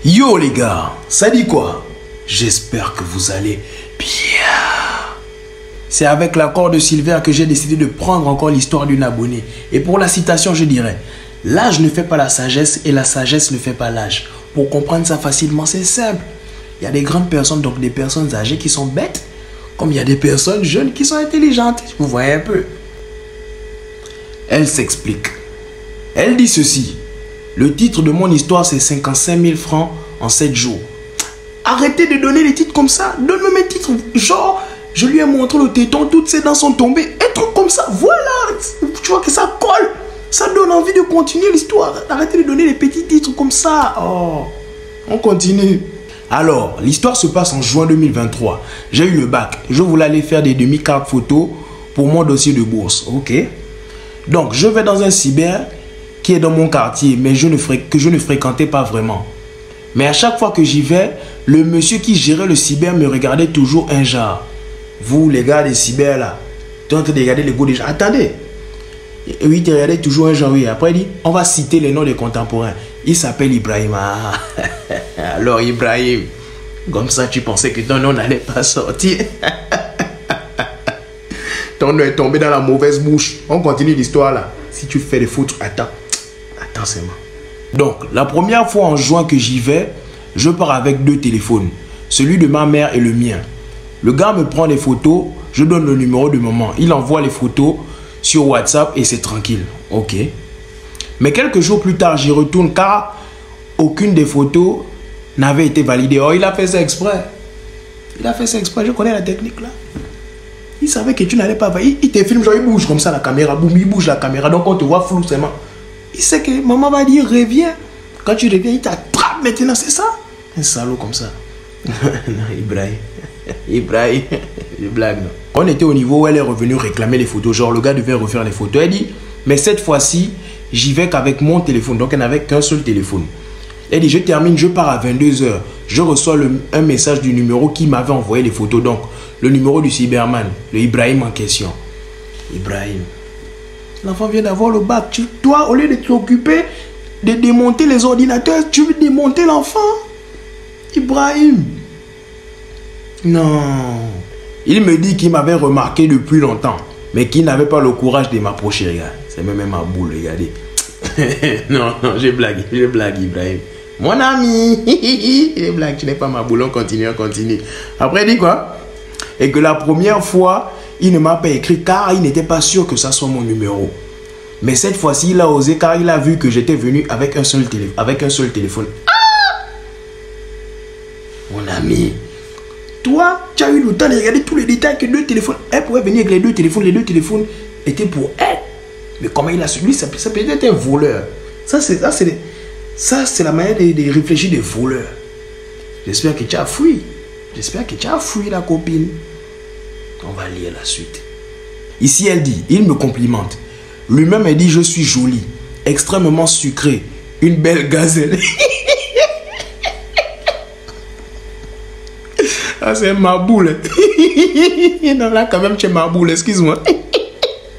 Yo les gars, ça dit quoi? J'espère que vous allez bien. C'est avec l'accord de Silver que j'ai décidé de prendre encore l'histoire d'une abonnée. Et pour la citation, je dirais: l'âge ne fait pas la sagesse et la sagesse ne fait pas l'âge. Pour comprendre ça facilement, c'est simple. Il y a des grandes personnes, donc des personnes âgées qui sont bêtes, comme il y a des personnes jeunes qui sont intelligentes. Vous voyez un peu. Elle s'explique. Elle dit ceci: le titre de mon histoire, c'est 55 000 francs en 7 jours. Arrêtez de donner les titres comme ça. Donne-moi mes titres. Genre, je lui ai montré le téton, toutes ses dents sont tombées. Un truc comme ça. Voilà. Tu vois que ça colle. Ça donne envie de continuer l'histoire. Arrêtez de donner les petits titres comme ça. Oh, on continue. Alors, l'histoire se passe en juin 2023. J'ai eu le bac. Je voulais aller faire des demi-cartes photos pour mon dossier de bourse. Ok. Donc, je vais dans un cyber qui est dans mon quartier, mais que je ne fréquentais pas vraiment. Mais à chaque fois que j'y vais, le monsieur qui gérait le cyber me regardait toujours un genre. Vous, les gars des cyber là, tu es en train de regarder les goûts des gens. Attendez. Et oui, tu regardais toujours un genre. Oui. Après, il dit, on va citer les noms des contemporains. Il s'appelle Ibrahim. Ah. Alors, Ibrahim, comme ça, tu pensais que ton nom n'allait pas sortir. Ton nom est tombé dans la mauvaise bouche. On continue l'histoire là. Si tu fais des fautes, attends seulement. Donc, la première fois en juin que j'y vais, je pars avec 2 téléphones. Celui de ma mère et le mien. Le gars me prend les photos, je donne le numéro de maman. Il envoie les photos sur WhatsApp et c'est tranquille. Ok. Mais quelques jours plus tard, j'y retourne car aucune des photos n'avait été validée. Oh, il a fait ça exprès. Il a fait ça exprès, je connais la technique là. Il savait que tu n'allais pas valider. Il te filme, genre il bouge comme ça la caméra. Boum, il bouge la caméra. Donc on te voit flou seulement. Il sait que maman va dire reviens. Quand tu reviens, il t'attrape maintenant, c'est ça? Un salaud comme ça. Non, Ibrahim. Ibrahim. Je blague, non. On était au niveau où elle est revenue réclamer les photos. Genre, le gars devait refaire les photos. Elle dit, mais cette fois-ci, j'y vais qu'avec mon téléphone. Donc, elle n'avait qu'un seul téléphone. Elle dit, je termine, je pars à 22 h. Je reçois un message du numéro qui m'avait envoyé les photos. Donc, le numéro du cyberman, le Ibrahim en question. Ibrahim. L'enfant vient d'avoir le bac. Toi, au lieu de t'occuper de démonter les ordinateurs, tu veux démonter l'enfant. Ibrahim. Non. Il me dit qu'il m'avait remarqué depuis longtemps, mais qu'il n'avait pas le courage de m'approcher. Regarde, c'est même ma boule, regardez. Non, je blague, Ibrahim. Mon ami. Je blague, tu n'es pas ma boule, on continue. Après, il dit quoi? Et que la première fois, il ne m'a pas écrit car il n'était pas sûr que ça soit mon numéro. Mais cette fois-ci, il a osé car il a vu que j'étais venu avec un seul téléphone. Ah! Mon ami, toi, tu as eu le temps de regarder tous les détails que 2 téléphones. Elle pouvait venir avec les 2 téléphones. Les 2 téléphones étaient pour elle. Mais comment il a su? Lui, ça peut être un voleur. Ça, c'est la manière de réfléchir des voleurs. J'espère que tu as fui. La copine. On va lire la suite. Ici, elle dit, il me complimente. Lui-même, elle dit, je suis jolie, extrêmement sucrée, une belle gazelle. Ah, c'est ma boule. Non, là, quand même, tu es ma boule, excuse-moi.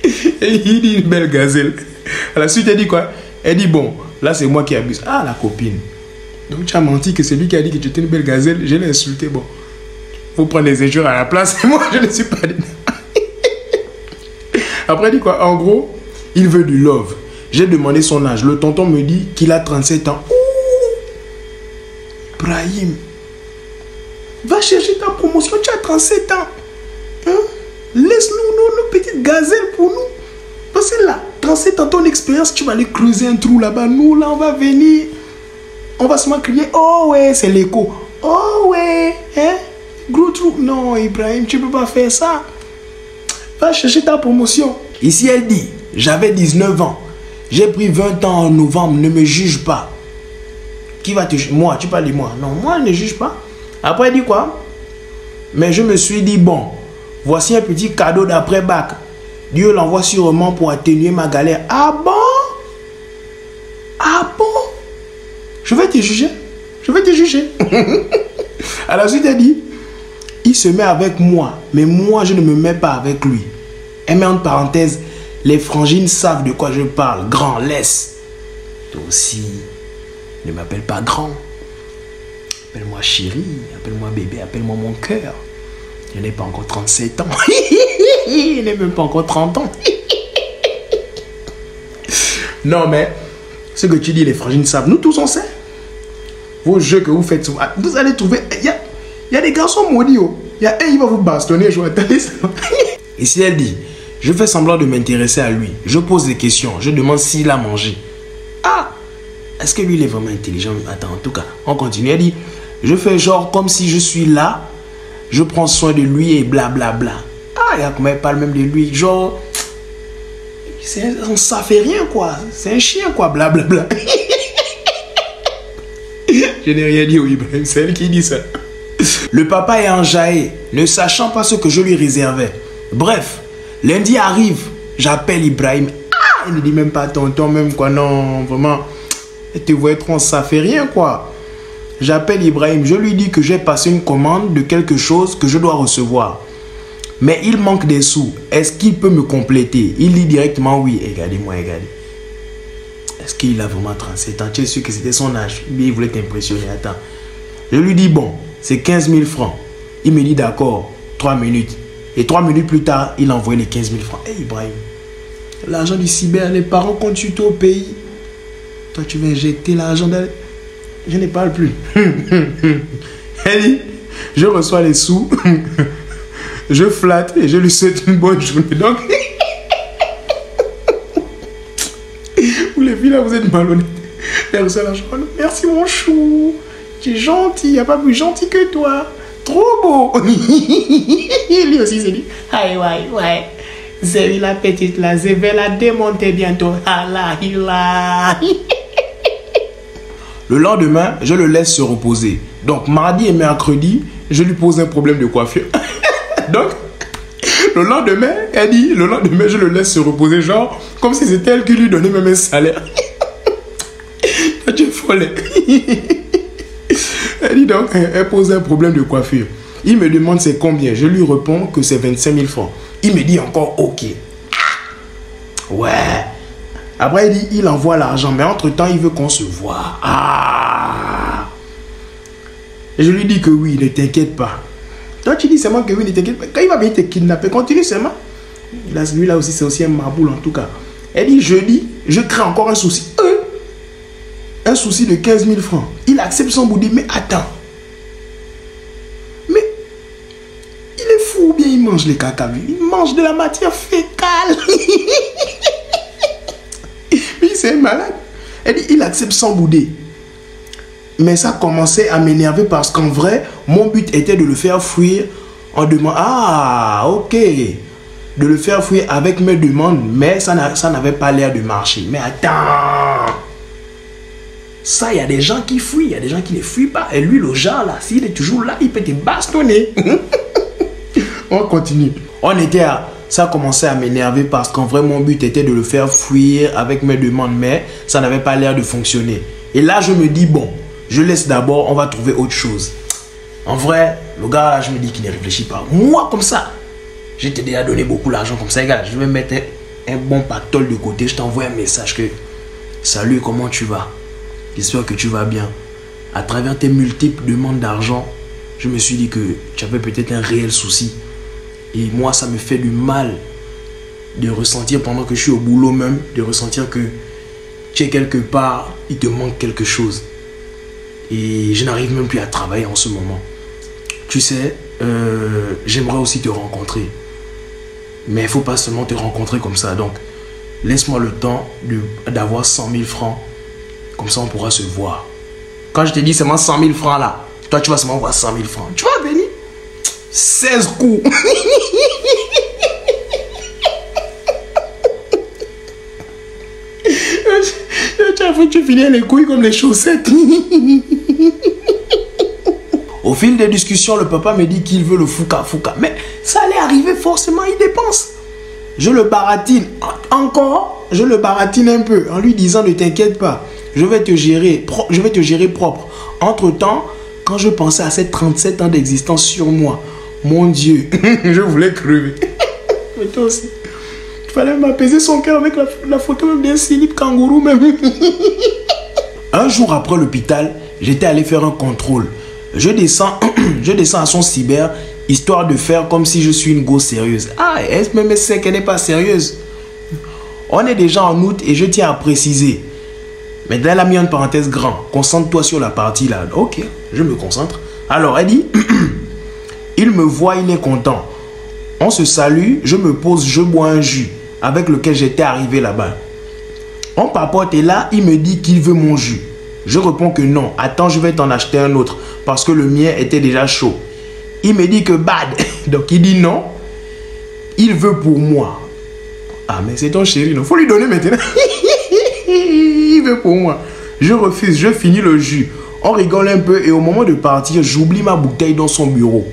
Et il dit, une belle gazelle. À la suite, elle dit quoi? Elle dit, bon, là, c'est moi qui abuse. Ah, la copine. Donc, tu as menti que c'est lui qui a dit que tu étais une belle gazelle. Je l'ai insulté, bon. Faut prendre les injures à la place. Moi, je ne suis pas dedans. Après, il dit quoi? En gros, il veut du love. J'ai demandé son âge. Le tonton me dit qu'il a 37 ans. Ouh! Brahim, va chercher ta promotion. Tu as 37 ans. Hein? Laisse-nous nos petites gazelles pour nous. Parce que là, 37 ans, ton expérience, tu vas aller creuser un trou là-bas. Nous, là, on va venir. On va seulement crier. Oh ouais, c'est l'écho. Oh ouais, hein? Gros trou. Non, Ibrahim, tu ne peux pas faire ça. Va chercher ta promotion. Ici, elle dit, j'avais 19 ans. J'ai pris 20 ans en novembre. Ne me juge pas. Qui va te juger? Moi, tu parles de moi. Non, moi, ne juge pas. Après, elle dit quoi? Mais je me suis dit, bon, voici un petit cadeau d'après-bac. Dieu l'envoie sûrement pour atténuer ma galère. Ah bon? Ah bon? Je vais te juger. À la suite, elle dit, il se met avec moi, mais moi, je ne me mets pas avec lui. Elle met entre parenthèses, les frangines savent de quoi je parle. Grand, laisse. Toi aussi, ne m'appelle pas grand. Appelle-moi chérie, appelle-moi bébé, appelle-moi mon cœur. Je n'ai pas encore 37 ans. Je n'ai même pas encore 30 ans. Non, mais ce que tu dis, les frangines savent. Nous tous, on sait. Vos jeux que vous faites souvent, vous allez trouver. Il y a des garçons maudits. Il y a un, il va vous bastonner. Je vais attendre ça. Et si elle dit, je fais semblant de m'intéresser à lui, je pose des questions, je demande s'il a mangé. Ah, est-ce que lui, il est vraiment intelligent? Attends, en tout cas, on continue. Elle dit, je fais genre comme si je suis là. Je prends soin de lui et blablabla. Bla, bla. Ah, il y a comment elle parle même de lui. Genre, ça fait rien quoi. C'est un chien quoi, blablabla. Bla, bla. Je n'ai rien dit au Ibrahim, c'est elle qui dit ça. Le papa est enjaillé, ne sachant pas ce que je lui réservais. Bref, lundi arrive, j'appelle Ibrahim. Ah, il ne dit même pas tonton même quoi, non, vraiment. Elle te voit trop, ça fait rien quoi. J'appelle Ibrahim, je lui dis que j'ai passé une commande de quelque chose que je dois recevoir. Mais il manque des sous. Est-ce qu'il peut me compléter? Il dit directement oui. Regardez-moi, regardez. Est-ce qu'il a vraiment 37 ans? Tu es sûr que c'était son âge? Il voulait t'impressionner. Attends. Je lui dis bon, c'est 15 000 francs. Il me dit d'accord, 3 minutes. Et 3 minutes plus tard, il envoie les 15 000 francs. Hey Ibrahim, l'argent du cyber, les parents comptent sur toi au pays. Toi, tu vas injecter l'argent dans... Je ne parle plus. Elle dit, je reçois les sous, je flatte et je lui souhaite une bonne journée. Donc, vous les filles là, vous êtes malhonnêtes. Elle reçoit l'argent. Merci mon chou. Tu es gentil, il n'y a pas plus gentil que toi. Trop beau. Lui aussi s'est dit, aïe, ouais. C'est la petite là, je vais la démonter bientôt. Allah, Le lendemain, je le laisse se reposer. Donc, mardi et mercredi, je lui pose un problème de coiffure. Donc, le lendemain, elle dit, le lendemain, je le laisse se reposer, genre, comme si c'était elle qui lui donnait même un salaire. Toi, tu es folle. Elle dit donc, elle pose un problème de coiffure. Il me demande c'est combien. Je lui réponds que c'est 25 000 francs. Il me dit encore ok. Ouais. Après, il dit, il envoie l'argent, mais entre-temps, il veut qu'on se voit. Ah! Et je lui dis que oui, ne t'inquiète pas. Toi, tu dis seulement que oui, ne t'inquiète pas. Quand il va venir te kidnapper, continue seulement. Lui, là aussi, c'est aussi un marboule, en tout cas. Elle dit, jeudi, je crée encore un souci. Un souci de 15 000 francs. Il accepte son bout, dit, mais attends. Mais, il est fou ou bien il mange les caca? Il mange de la matière fécale. Mais c'est malade. Elle dit, il accepte sans bouder. Mais ça commençait à m'énerver parce qu'en vrai, mon but était de le faire fuir en demandant, ah, ok. De le faire fuir avec mes demandes, mais ça n'avait pas l'air de marcher. Mais attends. Ça, il y a des gens qui fuient, il y a des gens qui ne fuient pas. Et lui, le genre là, s'il est toujours là, il peut te bastonner. On continue. Ça commençait à m'énerver parce qu'en vrai, mon but était de le faire fuir avec mes demandes, mais ça n'avait pas l'air de fonctionner. Et là, je me dis, bon, je laisse d'abord, on va trouver autre chose. En vrai, le gars, là, je me dis qu'il ne réfléchit pas. Moi, comme ça, je t'ai déjà donné beaucoup d'argent comme ça, gars. Je vais mettre un bon pactole de côté. Je t'envoie un message que, salut, comment tu vas? J'espère que tu vas bien. À travers tes multiples demandes d'argent, je me suis dit que tu avais peut-être un réel souci. Et moi, ça me fait du mal de ressentir pendant que je suis au boulot même, de ressentir que tu es quelque part, il te manque quelque chose. Et je n'arrive même plus à travailler en ce moment. Tu sais, j'aimerais aussi te rencontrer. Mais il ne faut pas seulement te rencontrer comme ça. Donc, laisse-moi le temps d'avoir 100 000 francs. Comme ça, on pourra se voir. Quand je te dis seulement 100 000 francs là, toi, tu vas seulement voir 100 000 francs. Tu vas venir 16 coups. Tu finis les couilles comme les chaussettes. Au fil des discussions, le papa me dit qu'il veut le fouca. Mais ça allait arriver forcément, il dépense. Je le baratine. Encore, je le baratine un peu en lui disant ne t'inquiète pas. Je vais te gérer propre. Entre-temps, quand je pensais à ces 37 ans d'existence sur moi, mon Dieu, je voulais crever. Mais toi aussi. Il fallait m'apaiser son cœur avec la photo même d'un slip kangourou même. Un jour après l'hôpital, j'étais allé faire un contrôle. Je descends, je descends à son cyber, histoire de faire comme si je suis une go sérieuse. Ah, est-ce même c'est qu'elle n'est pas sérieuse? On est déjà en août et je tiens à préciser. Mais là, elle a mis une parenthèse grand. Concentre-toi sur la partie là. Ok, je me concentre. Alors, elle dit, il me voit, il est content. On se salue, je me pose, je bois un jus avec lequel j'étais arrivé là-bas. On papote et là, il me dit qu'il veut mon jus. Je réponds que non. Attends, je vais t'en acheter un autre parce que le mien était déjà chaud. Il me dit que bad. Donc, il dit non. Il veut pour moi. Ah, mais c'est ton chéri, non? Faut lui donner maintenant. Il veut pour moi. Je refuse, je finis le jus. On rigole un peu et au moment de partir, j'oublie ma bouteille dans son bureau.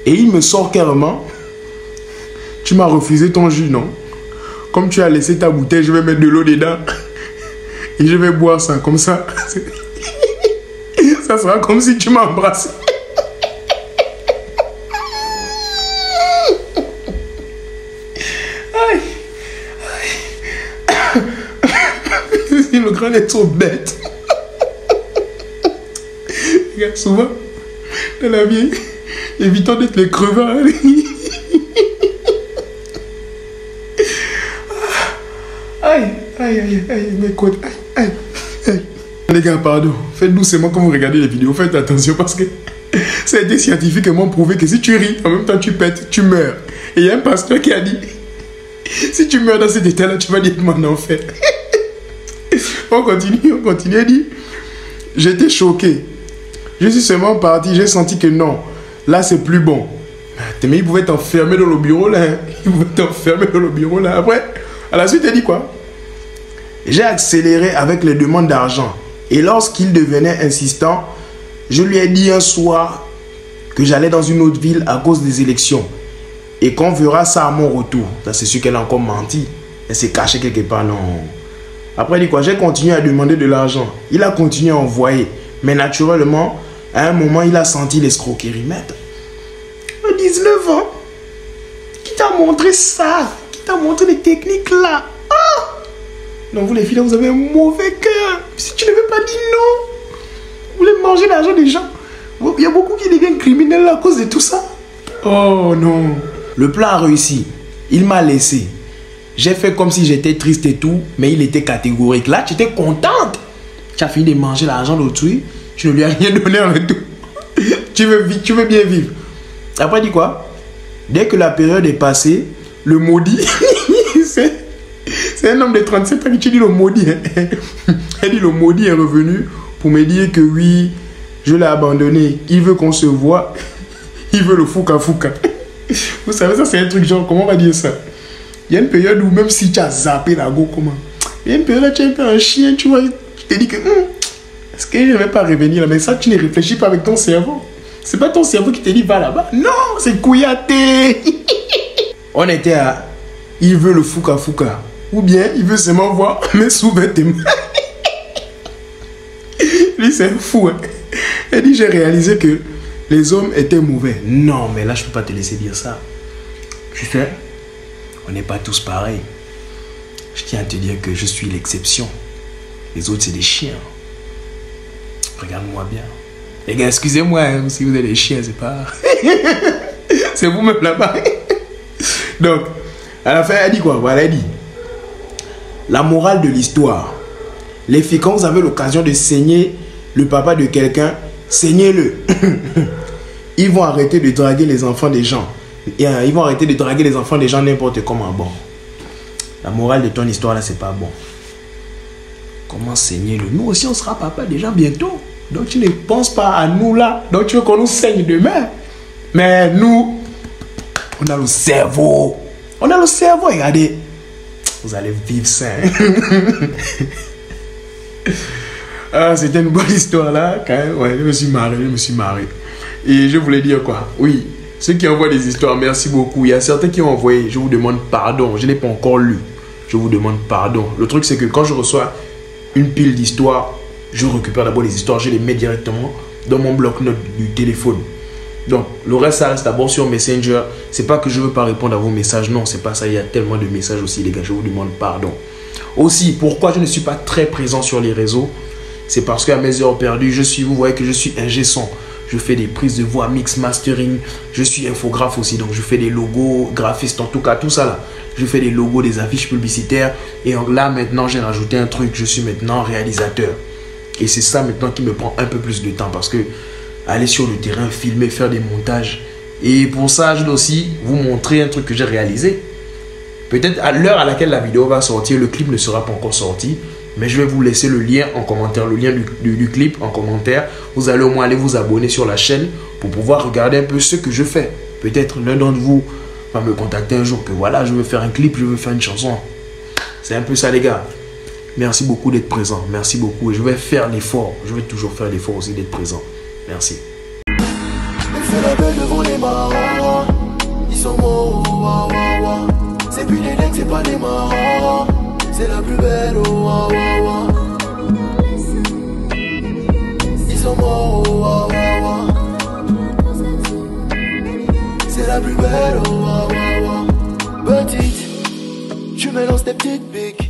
Et il me sort carrément. Tu m'as refusé ton jus, non? Comme tu as laissé ta bouteille, je vais mettre de l'eau dedans. Et je vais boire ça comme ça. Ça sera comme si tu m'embrasses. Le grand est trop bête. Regarde, souvent, dans la vie, évitons d'être les crevards. Aïe, aïe, aïe, aïe, mes côtes, aïe, aïe. Les gars, pardon, faites doucement quand vous regardez les vidéos, faites attention parce que ça a été scientifiquement prouvé que si tu ris, en même temps tu pètes, tu meurs. Et il y a un pasteur qui a dit, si tu meurs dans cet état-là, tu vas directement en enfer. On continue, il dit, j'étais choqué. Je suis seulement parti, j'ai senti que non, là c'est plus bon. Mais il pouvait t'enfermer dans le bureau là, hein. Il pouvait t'enfermer dans le bureau là. Après, à la suite, il dit quoi? J'ai accéléré avec les demandes d'argent. Et lorsqu'il devenait insistant, je lui ai dit un soir que j'allais dans une autre ville à cause des élections. Et qu'on verra ça à mon retour. Ça, c'est sûr qu'elle a encore menti. Elle s'est cachée quelque part, non. Après, il dit quoi? J'ai continué à demander de l'argent. Il a continué à envoyer. Mais naturellement, à un moment, il a senti l'escroquerie. Mais à 19 ans, qui t'a montré ça? Qui t'a montré les techniques là? Ah! Donc vous les filles, vous avez un mauvais cœur. Si tu ne veux pas dire non, vous voulez manger l'argent des gens. Il y a beaucoup qui deviennent criminels à cause de tout ça. Oh non. Le plan a réussi. Il m'a laissé. J'ai fait comme si j'étais triste et tout, mais il était catégorique. Là, tu étais contente. Tu as fini de manger l'argent d'autrui. Tu ne lui as rien donné en retour. Tu veux bien vivre. Après, il dit quoi? Dès que la période est passée, le maudit, c'est un homme de 37 ans qui te dit le maudit. Elle dit le maudit est revenu pour me dire que oui, je l'ai abandonné. Il veut qu'on se voit. Il veut le fouka fouka. Vous savez, ça c'est un truc genre, comment on va dire ça? Il y a une période où même si tu as zappé la go, comment? Il y a une période où tu es un peu un chien, tu vois. Tu te dis que, est-ce que je ne vais pas revenir là? Mais ça, tu ne réfléchis pas avec ton cerveau. C'est pas ton cerveau qui te dit, va là-bas. Non, c'est Kouyaté. On était à, il veut le fouka fouka. Ou bien, il veut seulement voir mes sous-vêtements. Lui, c'est un fou. Hein? Elle dit, j'ai réalisé que les hommes étaient mauvais. Non, mais là, je ne peux pas te laisser dire ça. Tu sais, on n'est pas tous pareils. Je tiens à te dire que je suis l'exception. Les autres, c'est des chiens. Regarde-moi bien. Les gars, excusez-moi, hein, si vous êtes des chiens, c'est pas... c'est vous-même là-bas. Donc, à la fin, elle dit quoi? Voilà, elle dit. La morale de l'histoire. Les filles, quand vous avez l'occasion de saigner le papa de quelqu'un, saignez-le. Ils vont arrêter de draguer les enfants des gens. Ils vont arrêter de draguer les enfants des gens n'importe comment. Bon. La morale de ton histoire là, c'est pas bon. Comment saigner-le? Nous aussi, on sera papa des gens bientôt. Donc, tu ne penses pas à nous là. Donc, tu veux qu'on nous saigne demain. Mais nous, on a le cerveau. On a le cerveau, regardez. Vous allez vivre sain. Ah, c'était une bonne histoire là. Quand même. Ouais, je me suis marré. Et je voulais dire quoi? Oui, ceux qui envoient des histoires, merci beaucoup. Il y a certains qui ont envoyé, je vous demande pardon. Je n'ai pas encore lu. Je vous demande pardon. Le truc, c'est que quand je reçois une pile d'histoires, je récupère d'abord les histoires, je les mets directement dans mon bloc-notes du téléphone. Donc, le reste, ça reste d'abord sur Messenger. C'est pas que je veux pas répondre à vos messages. Non, c'est pas ça. Il y a tellement de messages aussi, les gars. Je vous demande pardon. Aussi, pourquoi je ne suis pas très présent sur les réseaux? C'est parce qu'à mes heures perdues, vous voyez que je suis ingé son. Je fais des prises de voix, mix, mastering. Je suis infographe aussi, donc je fais des logos, graphiste, en tout cas, tout ça là. Je fais des logos, des affiches publicitaires. Et là, maintenant, j'ai rajouté un truc. Je suis maintenant réalisateur. Et c'est ça maintenant qui me prend un peu plus de temps parce que aller sur le terrain, filmer, faire des montages. Et pour ça, je dois aussi vous montrer un truc que j'ai réalisé. Peut-être à l'heure à laquelle la vidéo va sortir, le clip ne sera pas encore sorti. Mais je vais vous laisser le lien en commentaire, le lien du clip en commentaire. Vous allez au moins aller vous abonner sur la chaîne pour pouvoir regarder un peu ce que je fais. Peut-être l'un d'entre vous va me contacter un jour que voilà, je veux faire un clip, je veux faire une chanson. C'est un peu ça les gars. Merci beaucoup d'être présent. Merci beaucoup. Et je vais faire l'effort. Je vais toujours faire l'effort aussi d'être présent. Merci. C'est la belle devant les marrants. Ils sont morts, c'est plus les legs, c'est pas les marrants. C'est la plus belle, Ils sont morts, c'est la plus belle, Petite, tu me lances tes petites piques.